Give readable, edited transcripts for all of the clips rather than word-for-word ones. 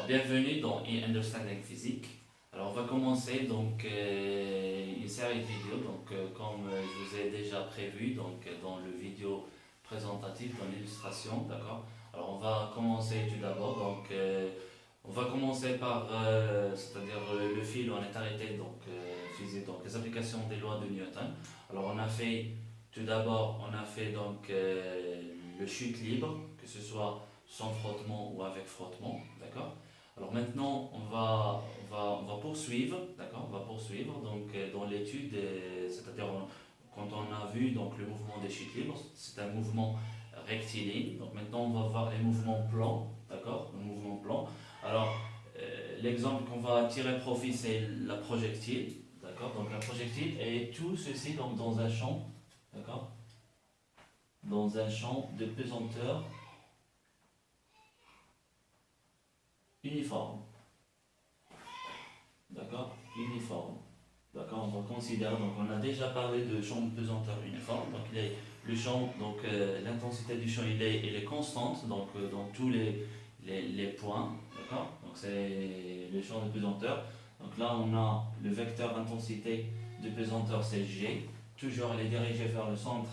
bienvenue dans e-Understanding Physique. Alors, on va commencer donc une série de vidéos. Donc, comme je vous ai déjà prévu, donc dans le vidéo présentatif, dans l'illustration, d'accord. Alors, on va commencer tout d'abord. Donc, on va commencer par, c'est-à-dire le fil où on est arrêté, donc physique, donc les applications des lois de Newton. Alors, on a fait tout d'abord, on a fait donc le chute libre, que ce soit sans frottement ou avec frottement, d'accord. Alors maintenant, on va poursuivre, d'accord, on va poursuivre donc dans l'étude, c'est-à-dire quand on a vu donc le mouvement des chutes libres, c'est un mouvement rectiligne. Donc maintenant, on va voir les mouvements plans, d'accord, le mouvement plan. Alors l'exemple qu'on va tirer profit, c'est la projectile, d'accord. Donc la projectile et tout ceci donc dans un champ, d'accord, dans un champ de pesanteur uniforme. D'accord, uniforme. D'accord, on va considérer, donc on a déjà parlé de champ de pesanteur uniforme. Donc le champ, donc l'intensité du champ il est constante, donc dans tous les points. D'accord, donc c'est le champ de pesanteur. Donc là on a le vecteur intensité de pesanteur, c'est G. Toujours il est dirigé vers le centre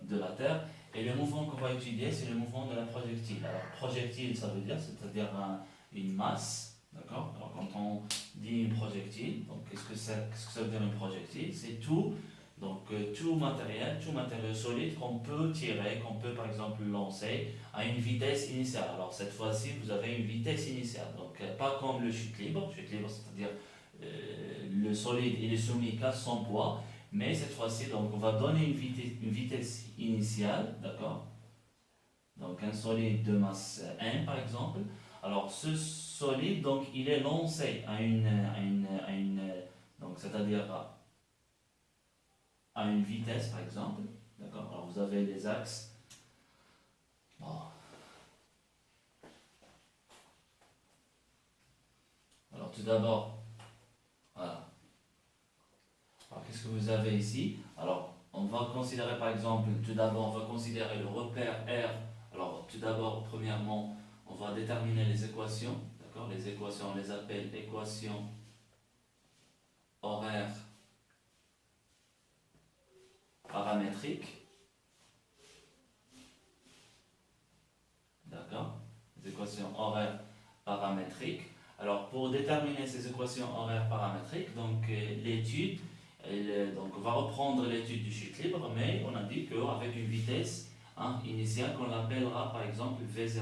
de la Terre. Et le mouvement qu'on va étudier, c'est le mouvement de la projectile. Alors projectile, ça veut dire, c'est-à-dire une masse, d'accord. Alors quand on dit une projectile, donc qu'est-ce que ça veut dire une projectile? C'est tout, donc tout matériau solide qu'on peut tirer, qu'on peut par exemple lancer à une vitesse initiale. Alors cette fois-ci, vous avez une vitesse initiale, donc pas comme le chute libre, c'est-à-dire le solide il est soumis qu'à son poids, mais cette fois-ci, donc on va donner une vitesse initiale, d'accord. Donc un solide de masse 1 par exemple. Alors ce solide, donc il est lancé à donc c'est-à-dire à une vitesse par exemple, d'accord. Alors vous avez les axes. Bon. Alors tout d'abord, voilà. Alors qu'est-ce que vous avez ici? Alors on va considérer par exemple, tout d'abord on va considérer le repère R. Alors tout d'abord, premièrement, on va déterminer les équations, d'accord. Les équations, on les appelle équations horaires paramétriques, d'accord. Les équations horaires paramétriques. Alors pour déterminer ces équations horaires paramétriques, donc l'étude, donc on va reprendre l'étude du chute libre, mais on a dit qu'avec une vitesse initiale qu'on appellera par exemple V0.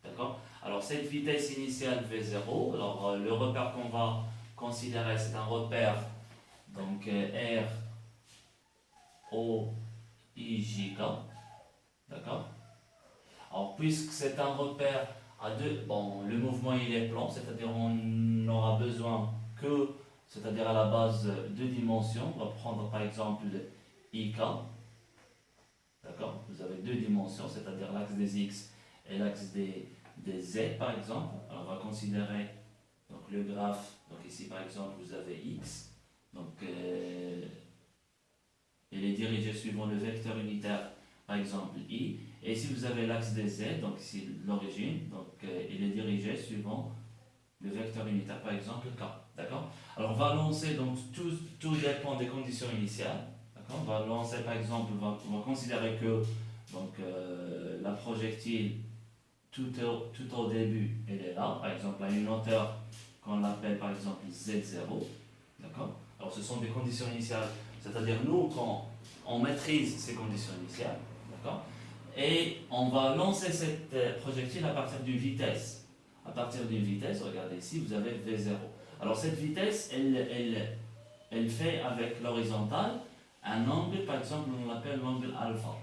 D'accord. Alors cette vitesse initiale V0, alors le repère qu'on va considérer, c'est un repère donc R O I J K. D'accord. Alors puisque c'est un repère à deux, bon, le mouvement il est plan, c'est-à-dire on n'aura besoin que, c'est-à-dire à la base deux dimensions. On va prendre par exemple IK. D'accord. Vous avez deux dimensions, c'est-à-dire l'axe des X et l'axe des Z par exemple. Alors on va considérer donc, le graphe. Donc ici par exemple vous avez X. Donc il est dirigé suivant le vecteur unitaire par exemple I. Et ici vous avez l'axe des Z, donc ici l'origine. Donc il est dirigé suivant le vecteur unitaire par exemple K. D'accord. Alors on va lancer, donc tout dépend des conditions initiales. On va lancer par exemple, on va considérer que donc, la projectile tout au début elle est là, par exemple à une hauteur qu'on appelle par exemple Z0, d'accord. Alors ce sont des conditions initiales, c'est-à-dire nous quand on maîtrise ces conditions initiales, d'accord, et on va lancer cette projectile à partir d'une vitesse. À partir d'une vitesse, regardez ici, vous avez V0. Alors cette vitesse, elle fait avec l'horizontale un angle, par exemple, on l'appelle l'angle alpha.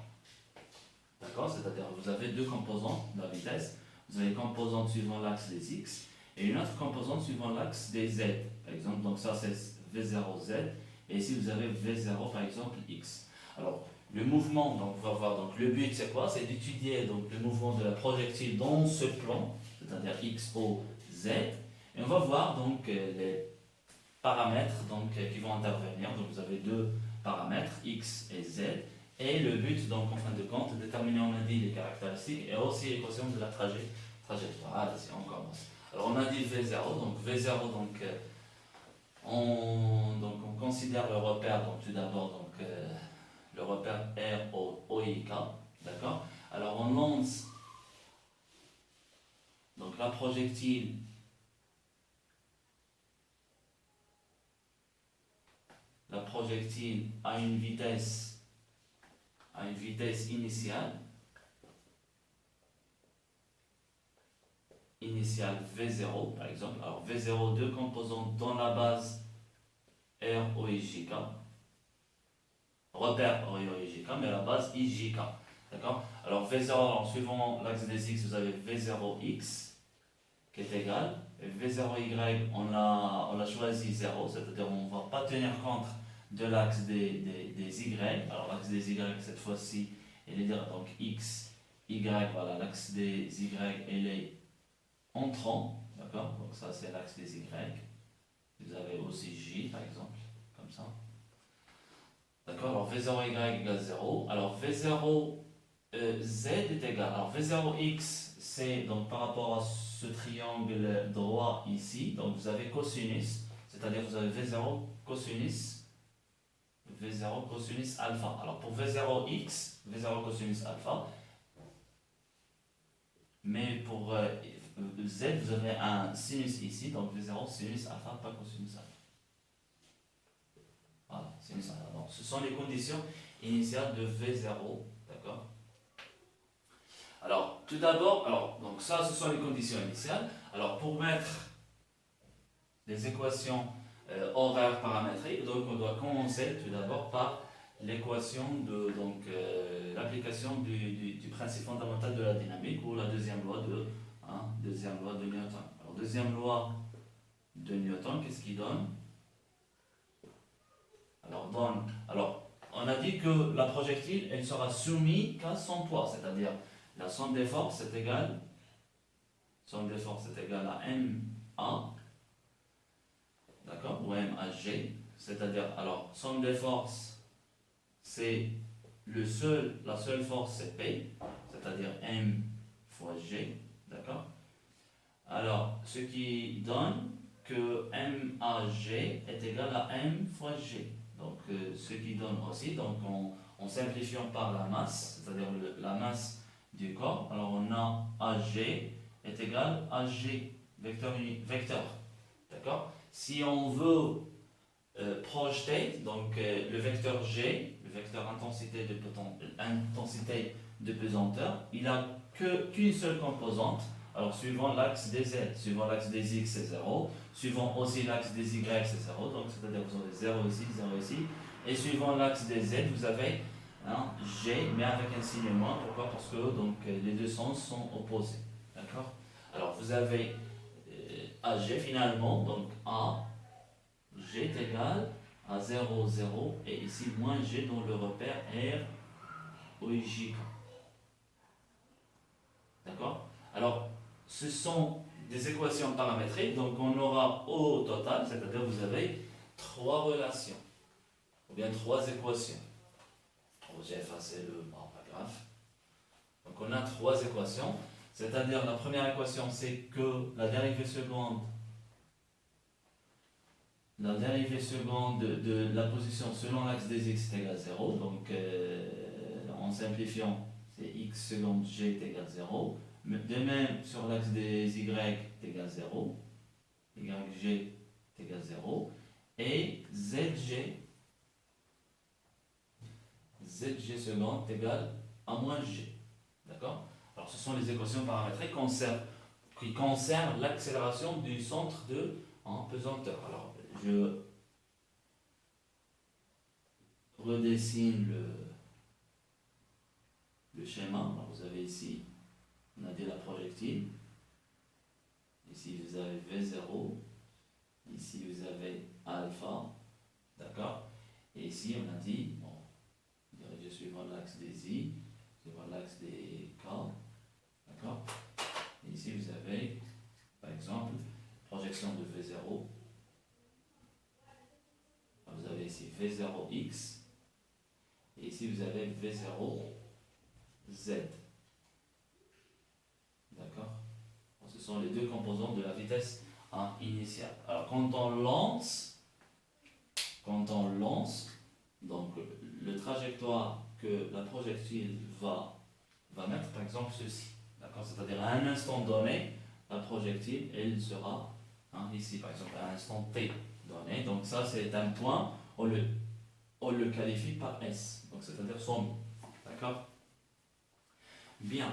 D'accord. C'est-à-dire vous avez deux composantes de la vitesse. Vous avez une composante suivant l'axe des X et une autre composante suivant l'axe des Z. Par exemple, donc ça c'est V0Z. Et ici vous avez V0 par exemple X. Alors le mouvement, donc on va voir, donc le but c'est quoi? C'est d'étudier donc le mouvement de la projectile dans ce plan, c'est-à-dire X, O, Z. Et on va voir donc les paramètres donc, qui vont intervenir. Donc vous avez deux paramètres, X et Z. Et le but, donc en fin de compte, de déterminer, on a dit, les caractéristiques et aussi l'équation de la trajectoire. Allez, on commence. Alors on a dit V0, donc V0, on considère le repère, donc tout d'abord, le repère R, O, I, K, d'accord? Alors on lance donc la projectile à une vitesse initiale V0 par exemple. Alors V0, deux composantes dans la base R, O, I, J, K. Repère R, O, I, J, K, mais la base I, J, K. D'accord? Alors V0, en suivant l'axe des X, vous avez V0X qui est égal. Et V0Y, on l'a choisi 0, c'est-à-dire on ne va pas tenir compte de l'axe des Y. Alors l'axe des Y, cette fois-ci, il est donc X, Y, voilà, l'axe des Y, il est entrant, d'accord? Donc ça c'est l'axe des Y. Vous avez aussi J par exemple, comme ça. D'accord? Alors V0Y égale 0. Alors V0 Z est égal. Alors V0X, c'est donc par rapport à ce triangle droit ici. Donc vous avez cosinus, c'est-à-dire vous avez V0 cosinus alpha. Alors pour V0X, V0 cosinus alpha. Mais pour Z, vous avez un sinus ici, donc V0 sinus alpha, pas cosinus alpha. Voilà, sinus alpha. Donc ce sont les conditions initiales de V0, d'accord? Alors, tout d'abord, donc ça, ce sont les conditions initiales. Alors, pour mettre des équations horaires paramétriques, donc on doit commencer tout d'abord par l'équation de l'application du principe fondamental de la dynamique ou la deuxième loi de Newton. Alors, deuxième loi de Newton, qu'est-ce qu'il donne? Alors, on a dit que la projectile, elle sera soumise qu'à son poids, c'est-à-dire la somme des forces est égale à MA, d'accord, ou MAG, c'est-à-dire, alors, somme des forces, c'est la seule force, c'est P, c'est-à-dire M fois G, d'accord. Alors, ce qui donne que MAG est égal à M fois G. Donc, ce qui donne aussi, donc en simplifiant par la masse, c'est-à-dire la masse du corps, alors on a AG est égal à G, vecteur. D'accord? Si on veut projeter, donc le vecteur G, le vecteur intensité de pesanteur, il n'a qu'une seule composante. Alors suivant l'axe des Z, suivant l'axe des X c'est 0, suivant aussi l'axe des Y c'est 0, donc c'est-à-dire vous avez 0 ici, 0 ici, et suivant l'axe des Z vous avez G, mais avec un signe moins. Pourquoi? Parce que donc, les deux sens sont opposés. D'accord? Alors, vous avez AG finalement, donc A, G est égal à 0, 0, et ici moins G dans le repère R, O, J, K. D'accord? Alors, ce sont des équations paramétriques, donc on aura au total, c'est-à-dire vous avez trois relations, ou bien trois équations. J'ai effacé le paragraphe. Donc on a trois équations, c'est-à-dire la première équation c'est que la dérivée seconde de la position selon l'axe des x est égale à 0, donc en simplifiant c'est x seconde g est égal à 0, de même sur l'axe des y est égal à 0, yg est égal à 0, et zg seconde est égal à moins g. D'accord? Alors ce sont les équations paramétriques qui concernent l'accélération du centre de pesanteur. Alors je redessine le schéma. Alors, vous avez ici, on a dit la projectile. Ici vous avez V0. Ici vous avez alpha. D'accord? Et ici on a dit, dirigé suivant l'axe des I, suivant l'axe des K. D'accord? Et ici vous avez, par exemple, projection de V0. Vous avez ici V0X. Et ici vous avez V0Z. D'accord? Ce sont les deux composants de la vitesse initiale. Alors quand on lance, donc le trajectoire que la projectile va mettre, par exemple ceci, d'accord, c'est-à-dire à un instant donné, la projectile, elle sera ici, par exemple, à un instant t donné. Donc ça, c'est un point, on le qualifie par S, donc c'est-à-dire son mot. D'accord? Bien.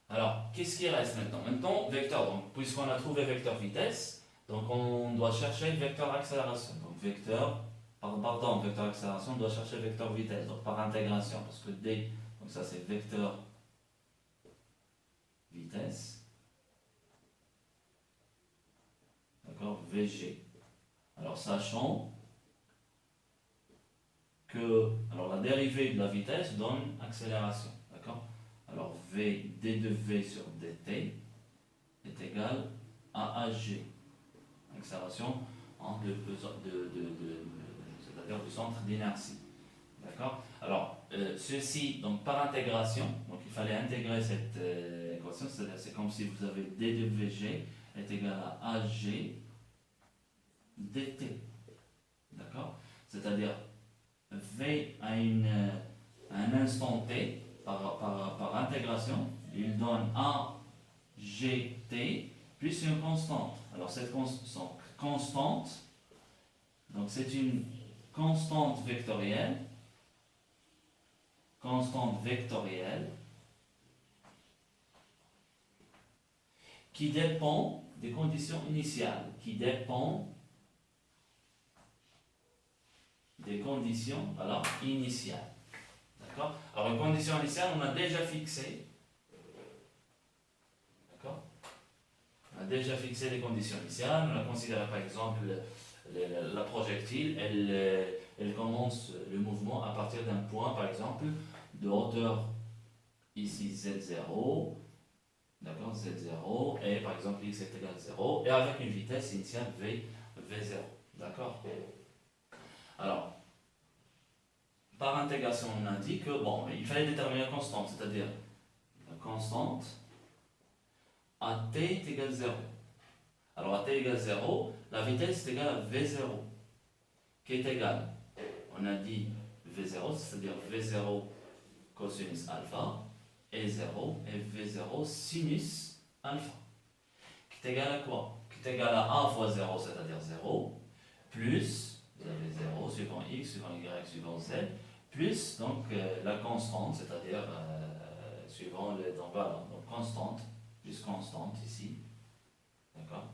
Alors, qu'est-ce qui reste maintenant? Maintenant, vecteur. Donc, puisqu'on a trouvé vecteur vitesse, donc on doit chercher vecteur accélération. Donc, vecteur accélération, on doit chercher vecteur vitesse, donc par intégration, parce que D, donc ça c'est vecteur vitesse, d'accord, VG. Alors, sachant que la dérivée de la vitesse donne accélération, d'accord. Alors, V, D de V sur dt est égal à AG, accélération c'est-à-dire du centre d'inertie, d'accord. Alors, ceci, donc par intégration, donc il fallait intégrer cette équation, c'est-à-dire c'est comme si vous avez D de VG est égal à AG dt, d'accord, c'est-à-dire V à un instant t, par intégration, il donne AGT plus une constante. Alors cette constante, donc c'est une constante vectorielle qui dépend des conditions initiales, initiales. D'accord? Alors, les conditions initiales, on a déjà fixé. D'accord? On a déjà fixé les conditions initiales. On a considéré, par exemple, la projectile, elle commence le mouvement à partir d'un point, par exemple, de hauteur, ici, Z0. D'accord? Z0. Et, par exemple, X est égal à 0. Et avec une vitesse initiale V0. D'accord? Alors, par intégration, on a dit que, il fallait déterminer la constante, c'est-à-dire la constante à t est égal à 0. Alors, à t égale 0, la vitesse est égale à V0, qui est égale, on a dit V0, c'est-à-dire V0 cosinus alpha, et 0, et V0 sinus alpha, qui est égal à quoi? Qui est égal à A fois 0, c'est-à-dire 0, plus, vous avez 0 suivant x, suivant y, suivant z, plus donc la constante, c'est-à-dire suivant les donc constante, plus constante ici, d'accord.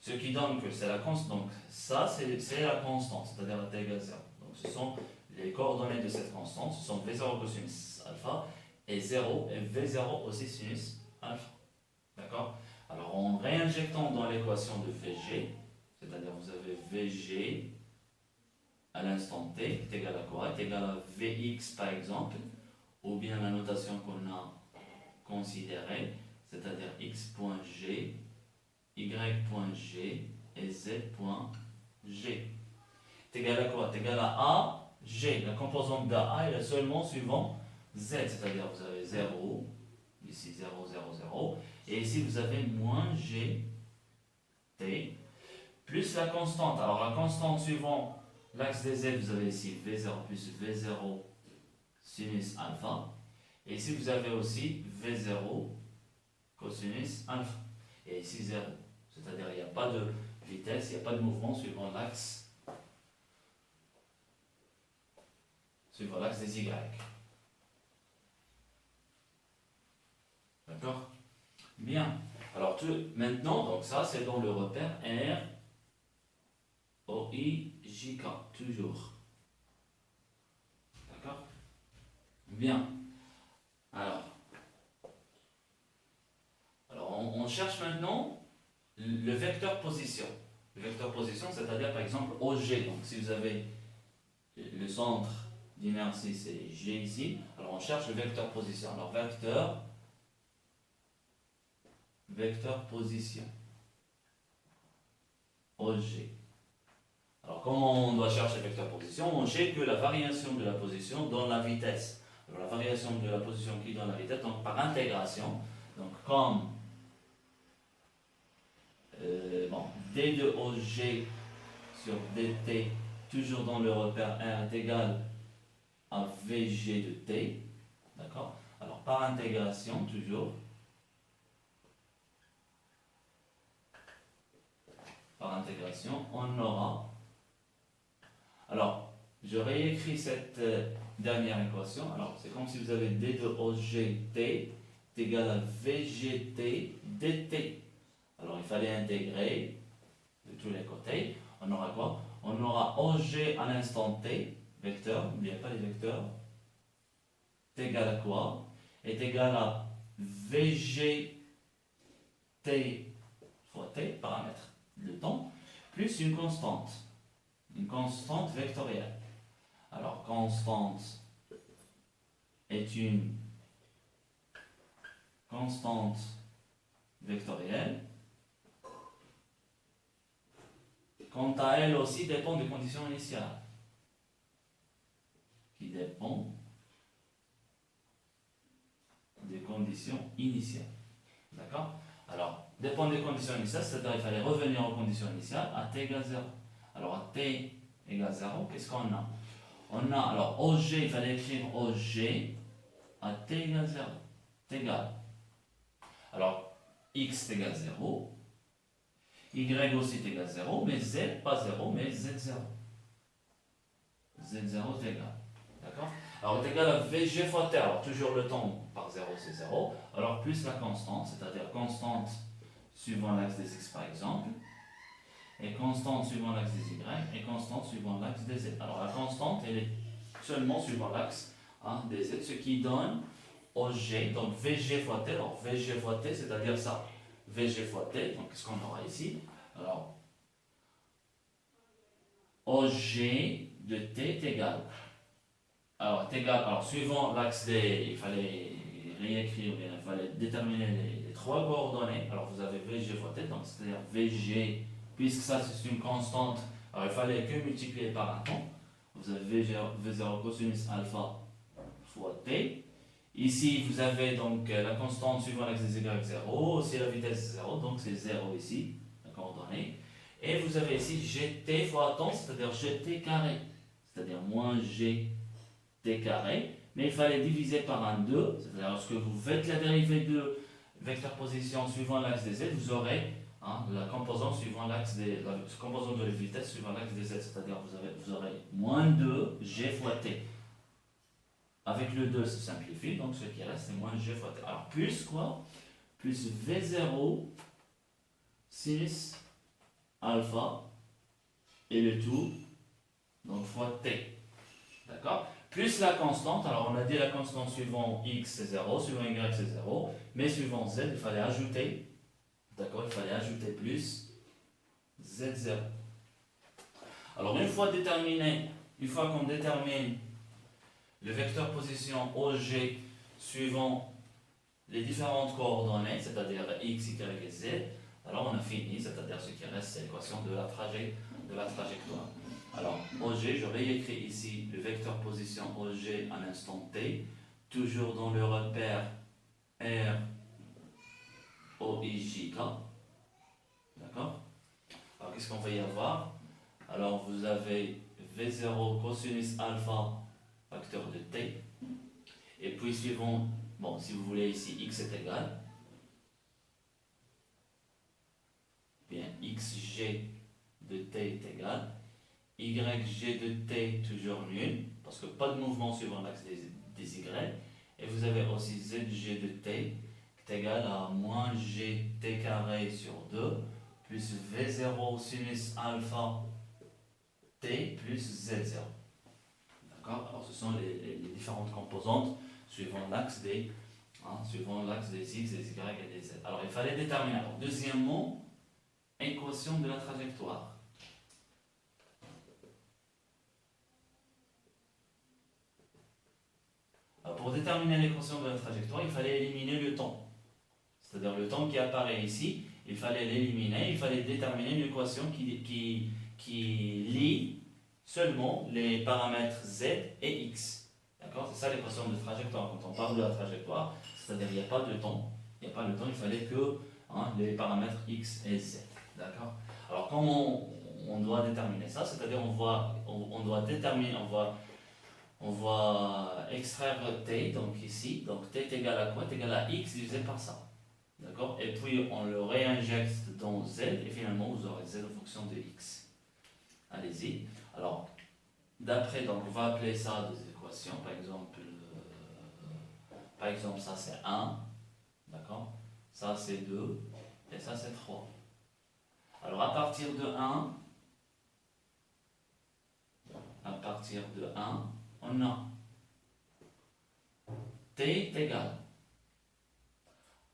Ce qui donne que c'est la constante, donc ça c'est la constante, c'est-à-dire la t égale 0. Donc ce sont les coordonnées de cette constante, ce sont V0 cosinus alpha et 0 et V0 aussi sinus alpha, d'accord. Alors en réinjectant dans l'équation de VG, c'est-à-dire vous avez VG à l'instant t est égal à quoi? Est égal à Vx par exemple, ou bien la notation qu'on a considérée, c'est-à-dire x.g, y.g et z.g. Est égal à quoi? Est égal à a, g. La composante d'A est seulement suivant z, c'est-à-dire vous avez 0, ici 0, 0, 0, et ici vous avez moins g, t, plus la constante. Alors la constante suivant l'axe des z, vous avez ici V0 plus V0 sinus alpha. Et ici, vous avez aussi V0 cosinus alpha. Et ici, 0. C'est-à-dire, il n'y a pas de vitesse, il n'y a pas de mouvement suivant l'axe des y. D'accord? Bien. Alors, maintenant, donc ça, c'est dans le repère R, O, I, J, K. Toujours. D'accord? Bien. Alors on cherche maintenant le vecteur position. Le vecteur position, c'est-à-dire par exemple OG. Donc si vous avez le centre d'inertie, c'est G ici. Alors on cherche le vecteur position. Alors vecteur position. OG. Alors, comment on doit chercher le vecteur position? On sait que la variation de la position donne la vitesse. Alors, la variation de la position qui donne la vitesse, donc par intégration, Donc comme d de OG sur dt, toujours dans le repère R, est égal à VG de t. D'accord? Alors par intégration, toujours, par intégration, on aura. Alors, je réécris cette dernière équation. Alors, c'est comme si vous avez d de OGT est égal à VGT dt. Alors, il fallait intégrer de tous les côtés. On aura quoi? On aura OG à l'instant t, vecteur, n'oubliez pas les vecteurs, est égal à quoi? Est égal à VGT fois t, paramètre de temps, plus une constante vectorielle. Alors, constante est une constante vectorielle. Quant à elle aussi dépend des conditions initiales. Qui dépend des conditions initiales. D'accord? Alors, dépend des conditions initiales, c'est-à-dire qu'il fallait revenir aux conditions initiales à t égale 0. Alors, à t égale 0, qu'est-ce qu'on a? On a, alors, OG, il fallait écrire OG à t égale 0. T égale. Alors, x égale 0. Y aussi est égal à 0, mais Z, pas 0, mais Z0. Z0 est égal. D'accord? Alors, est égal à VG fois T. Alors, toujours le temps par 0, c'est 0. Alors, plus la constante, c'est-à-dire constante suivant l'axe des X, par exemple, et constante suivant l'axe des Y, et constante suivant l'axe des Z. Alors, la constante, elle est seulement suivant l'axe des Z, ce qui donne OG, donc VG fois T. Alors, VG fois T, c'est-à-dire ça. VG fois T, donc qu'est-ce qu'on aura ici? Alors, OG de T est égal. Alors, suivant l'axe des, il fallait réécrire, il fallait déterminer les trois coordonnées. Alors, vous avez VG fois T, donc c'est-à-dire VG, puisque ça c'est une constante, alors il fallait que multiplier par un temps. Vous avez V0 cosinus alpha fois T. Ici, vous avez donc la constante suivant l'axe des Y 0, aussi la vitesse 0, donc c'est 0 ici, la coordonnée. Et vous avez ici gt fois temps, c'est-à-dire gt carré, c'est-à-dire moins gt carré. Mais il fallait diviser par un 2, c'est-à-dire lorsque vous faites la dérivée de vecteur position suivant l'axe des Z, vous aurez la composante suivant l'axe des, la composante de la vitesse suivant l'axe des Z, c'est-à-dire vous aurez moins 2 g fois t. Avec le 2, ça simplifie, donc ce qui reste, c'est moins g fois t. Alors, plus quoi? Plus V0 sinus alpha et le tout, donc fois t. D'accord? Plus la constante, alors on a dit la constante suivant x c'est 0, suivant y c'est 0, mais suivant z, il fallait ajouter, d'accord? Il fallait ajouter plus z0. Alors, une fois qu'on détermine le vecteur position OG suivant les différentes coordonnées, c'est-à-dire x, y et z, alors on a fini, c'est-à-dire ce qui reste, c'est l'équation de la trajectoire. Alors, OG, je réécris ici le vecteur position OG à l'instant t, toujours dans le repère R, O, I, J, K. D'accord? Alors, qu'est-ce qu'on va y avoir? Alors, vous avez V0 cosinus alpha facteur de t, et puis suivant, bon, si vous voulez ici, x est égal, bien, xg de t est égal, yg de t toujours nul, parce que pas de mouvement suivant l'axe des y, et vous avez aussi zg de t qui est égal à moins gt carré sur 2, plus v0 sinus alpha t plus z0. Alors, ce sont les différentes composantes suivant l'axe des x, des y et des z. Alors, il fallait déterminer. Alors, deuxièmement, équation de la trajectoire. Alors, pour déterminer l'équation de la trajectoire, il fallait éliminer le temps. C'est-à-dire le temps qui apparaît ici, il fallait l'éliminer, il fallait déterminer une équation qui lie seulement les paramètres z et x. D'accord? C'est ça l'équation de trajectoire. Quand on parle de la trajectoire, c'est-à-dire qu'il n'y a pas de temps, Il n'y a pas le temps, il fallait que les paramètres x et z. D'accord? Alors comment on doit déterminer ça? C'est-à-dire on doit déterminer, on va extraire t, donc ici, donc t est égal à quoi? T est égal à x divisé par ça. D'accord? Et puis on le réinjecte dans z, et finalement vous aurez z en fonction de x. Allez-y. Alors, d'après, donc on va appeler ça des équations, par exemple ça c'est 1, d'accord? Ça c'est 2, et ça c'est 3. Alors à partir de 1, on a t est égal.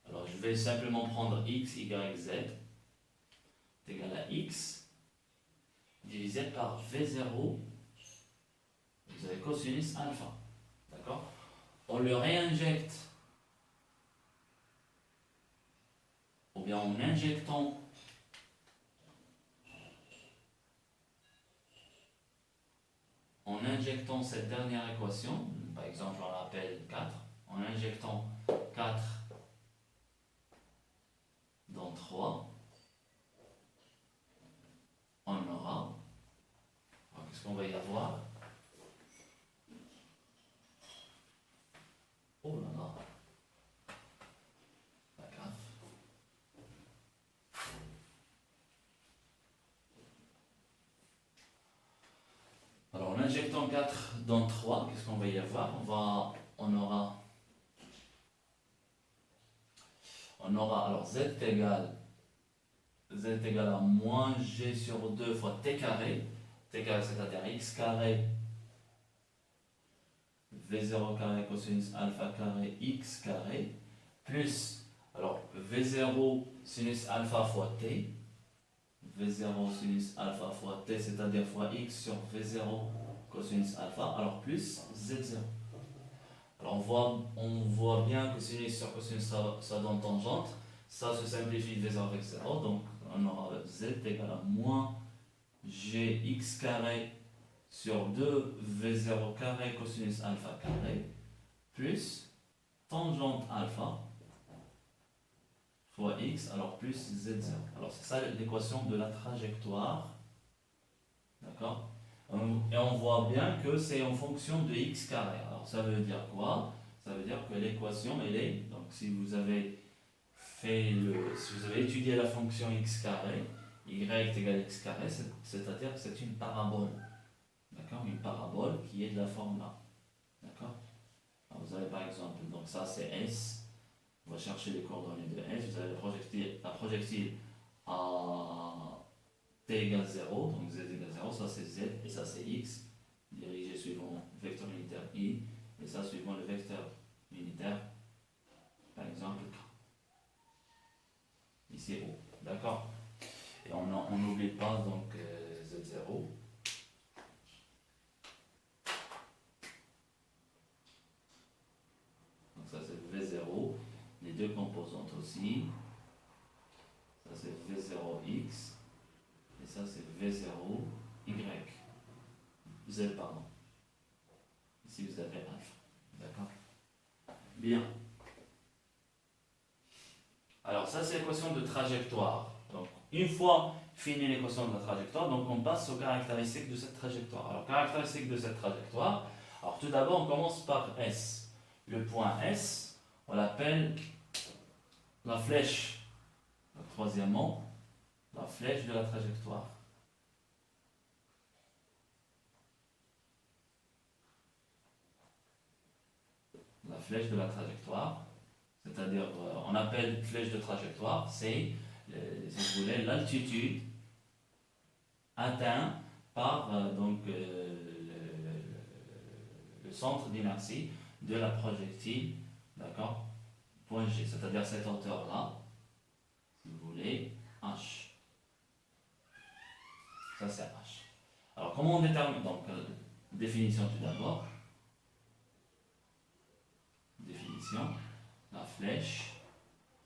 Alors je vais simplement prendre x, y, z est égal à x divisé par v0, vous avez cosinus alpha. D'accord? On le réinjecte, ou bien en injectant cette dernière équation, par exemple on l'appelle 4, en injectant 4 dans 3, on aura, qu'est-ce qu'on va y avoir? Oh là là, la graphe. Alors en injectant 4 dans 3, qu'est-ce qu'on va y avoir? On aura, alors z est égal à moins g sur 2 fois t carré, c'est-à-dire x carré, v0 carré cosinus alpha carré x carré, plus, alors v0 sinus alpha fois t, v0 sinus alpha fois t, c'est-à-dire fois x sur v0 cosinus alpha, alors plus z0. Alors on voit bien que sinus sur cosinus ça donne tangente, ça se simplifie v0 avec 0, donc on aura z égale à moins gx carré sur 2 v0 carré cosinus alpha carré plus tangente alpha fois x, alors plus z0. Alors c'est ça l'équation de la trajectoire. D'accord? Et on voit bien que c'est en fonction de x carré. Alors ça veut dire quoi? Ça veut dire que l'équation, elle est, donc si vous avez étudié la fonction x carré, y est égal à x carré, c'est-à-dire que c'est une parabole. D'accord? Une parabole qui est de la forme là. D'accord? Alors vous avez par exemple, donc ça c'est S, on va chercher les coordonnées de S, vous avez la projectile à t égale 0, donc z égale 0, ça c'est z et ça c'est x, dirigé suivant le vecteur unitaire i, et ça suivant le vecteur unitaire, par exemple k. Ici O, d'accord? Et on n'oublie pas donc z0. Donc ça c'est v0, les deux composantes aussi, ça c'est v0x, et ça c'est v0y, z pardon. Ici vous avez alpha, d'accord? Bien. Alors ça c'est l'équation de trajectoire. Donc une fois fini l'équation de la trajectoire, donc on passe aux caractéristiques de cette trajectoire. Alors caractéristiques de cette trajectoire, alors tout d'abord on commence par S. Le point S, on l'appelle la flèche. Donc, troisièmement, la flèche de la trajectoire. La flèche de la trajectoire, c'est-à-dire on appelle flèche de trajectoire, c'est, si vous voulez, l'altitude atteinte par le centre d'inertie de la projectile, d'accord, point G, c'est-à-dire cette hauteur-là, si vous voulez, H. Ça c'est H. Alors comment on détermine, donc définition tout d'abord, définition, la flèche,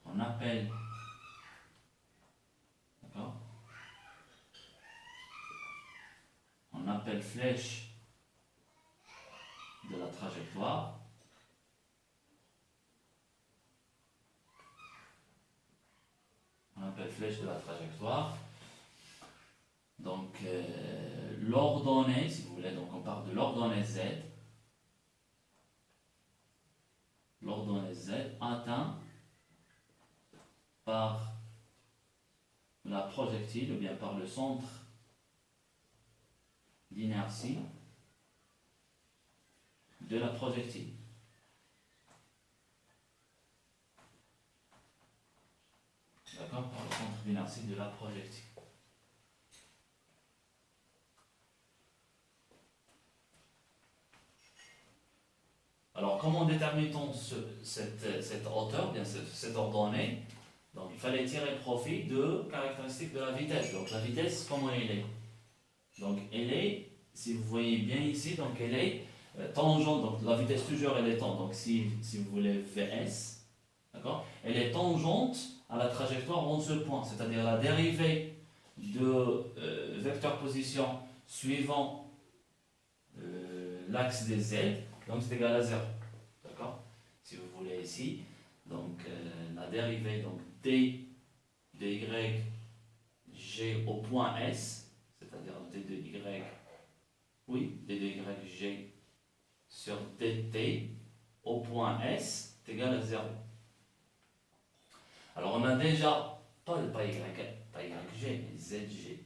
on appelle, d'accord, on appelle flèche de la trajectoire flèche de la trajectoire. Donc, l'ordonnée, si vous voulez, donc on parle de l'ordonnée Z. L'ordonnée Z atteint par la projectile ou bien par le centre d'inertie de la projectile. D'accord? Par le centre d'inertie de la projectile. Alors, comment détermine-t-on cette hauteur, bien cette ordonnée? Donc, il fallait tirer profit de caractéristiques de la vitesse. Donc, la vitesse, comment elle est? Donc, elle est, si vous voyez bien ici, donc elle est tangente. Donc, la vitesse toujours, elle est tangente. Donc, si vous voulez Vs, d'accord? Elle est tangente à la trajectoire en ce point, c'est-à-dire la dérivée de vecteur position suivant l'axe des Z, donc c'est égal à 0. D'accord? Si vous voulez ici, donc la dérivée donc d de y g au point S, c'est-à-dire d de y, oui, d de y g sur dt au point S est égal à 0. Alors on a déjà, pas yg, mais zg.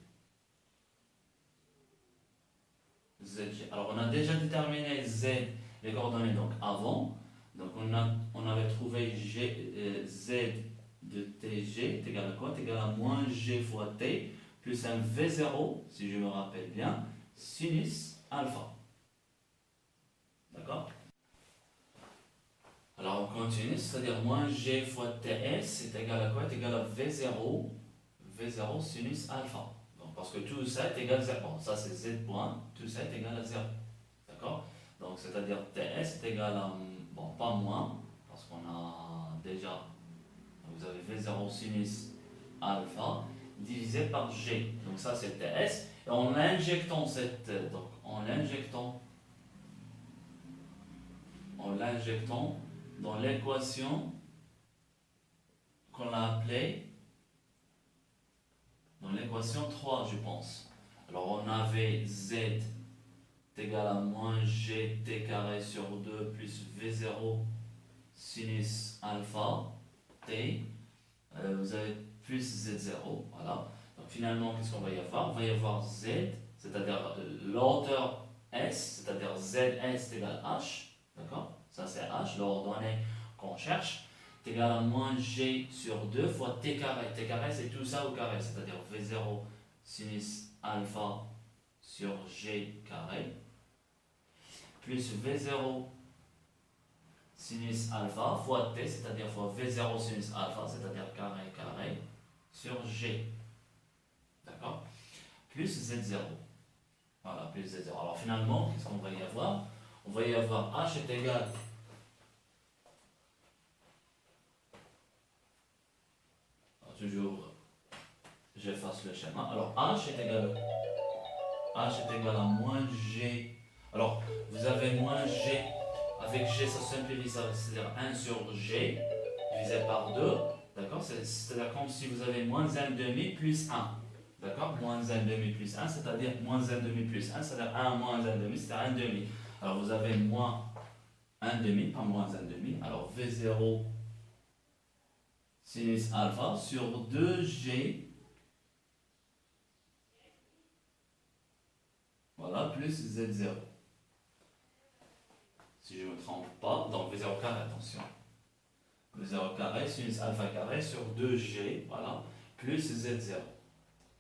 Alors on a déjà déterminé z, les coordonnées donc avant. Donc on avait trouvé z de tg est égal à quoi? C'est égal à moins g fois t plus un v0, si je me rappelle bien, sinus alpha. D'accord? Alors on continue, c'est-à-dire moins g fois ts c'est égal à quoi? C'est égal à v0 sinus alpha. Donc parce que tout ça est égal à 0. Bon, ça c'est z point, tout ça est égal à 0. D'accord? Donc c'est-à-dire ts est égal à, bon pas moins, parce qu'on a déjà, vous avez v0 sinus alpha divisé par g. Donc ça c'est ts. Et en l'injectant dans l'équation qu'on a appelée, dans l'équation 3, je pense. Alors on avait z est égal à moins gt carré sur 2 plus v0 sinus alpha t. Vous avez plus z0, voilà. Donc finalement, qu'est-ce qu'on va y avoir? On va y avoir z, c'est-à-dire la hauteur s, c'est-à-dire zs égal h, d'accord? Ça c'est h, l'ordonnée qu'on cherche, est égal à moins g sur 2 fois t carré. T carré c'est tout ça au carré, c'est-à-dire v0 sinus alpha sur g carré, plus v0 sinus alpha fois t, c'est-à-dire fois v0 sinus alpha, c'est-à-dire carré, sur g. D'accord? Plus z0. Voilà, plus z0. Alors finalement, qu'est-ce qu'on va y avoir? On va y avoir h est égal toujours, j'efface le schéma. Alors h est égal à moins g. Alors vous avez moins g, avec g ça simplifie, c'est-à-dire 1 sur g divisé par 2, d'accord? C'est-à-dire comme si vous avez moins 1,5 plus 1, d'accord? Moins 1,5 plus 1, c'est-à-dire moins 1,5 plus 1, c'est-à-dire 1 moins 1,5, c'est-à-dire 1,5. Alors vous avez moins 1,5, pas moins 1,5, alors v0 sinus alpha sur 2g, voilà, plus z0. Si je ne me trompe pas, donc v0 carré, attention. V0 carré, sinus alpha carré sur 2g, voilà, plus z0.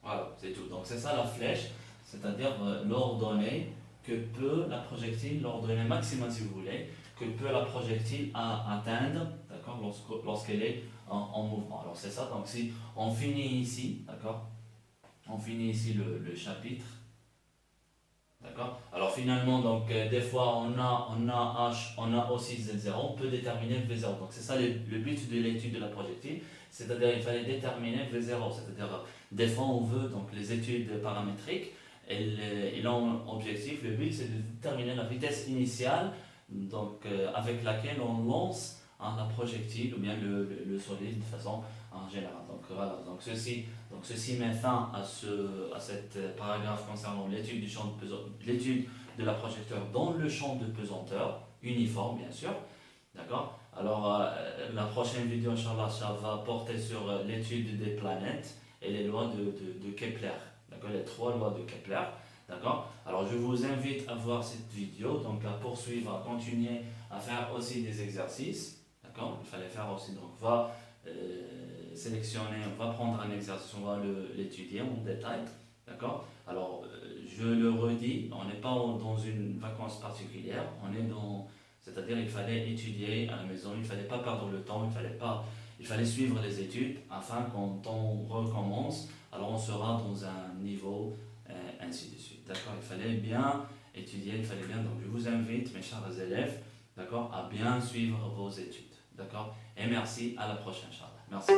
Voilà, c'est tout. Donc c'est ça la flèche, c'est-à-dire l'ordonnée que peut la projectile, l'ordonnée maximale si vous voulez, que peut la projectile atteindre, d'accord, lorsqu'elle est en mouvement. Alors c'est ça, donc si on finit ici, d'accord, on finit ici le chapitre, d'accord. Alors finalement, donc des fois on a H, on a aussi Z0, on peut déterminer V0. Donc c'est ça le but de l'étude de la projectile, c'est-à-dire il fallait déterminer V0, c'est-à-dire des fois on veut, donc les études paramétriques, et l'objectif, le but c'est de déterminer la vitesse initiale, donc avec laquelle on lance la projectile ou bien le solide de façon en général. Donc voilà, donc ceci met fin à cette paragraphe concernant l'étude du champ de l'étude de la projecteur dans le champ de pesanteur, uniforme bien sûr. D'accord? Alors la prochaine vidéo, Inch'Allah, ça va porter sur l'étude des planètes et les lois de Kepler. D'accord? Les 3 lois de Kepler. D'accord? Alors je vous invite à voir cette vidéo, donc à poursuivre, à continuer à faire aussi des exercices. D'accord? Il fallait faire aussi, donc on va sélectionner, on va prendre un exercice, on va l'étudier en détail. D'accord? Alors je le redis, on n'est pas dans une vacance particulière, on est dans, c'est-à-dire il fallait étudier à la maison, il ne fallait pas perdre le temps, il fallait suivre les études afin quand on recommence, alors on sera dans un niveau ainsi de suite. D'accord? Il fallait bien étudier, il fallait bien, donc je vous invite mes chers élèves, d'accord, à bien suivre vos études. D'accord? Et merci, à la prochaine, Inch'Allah. Merci.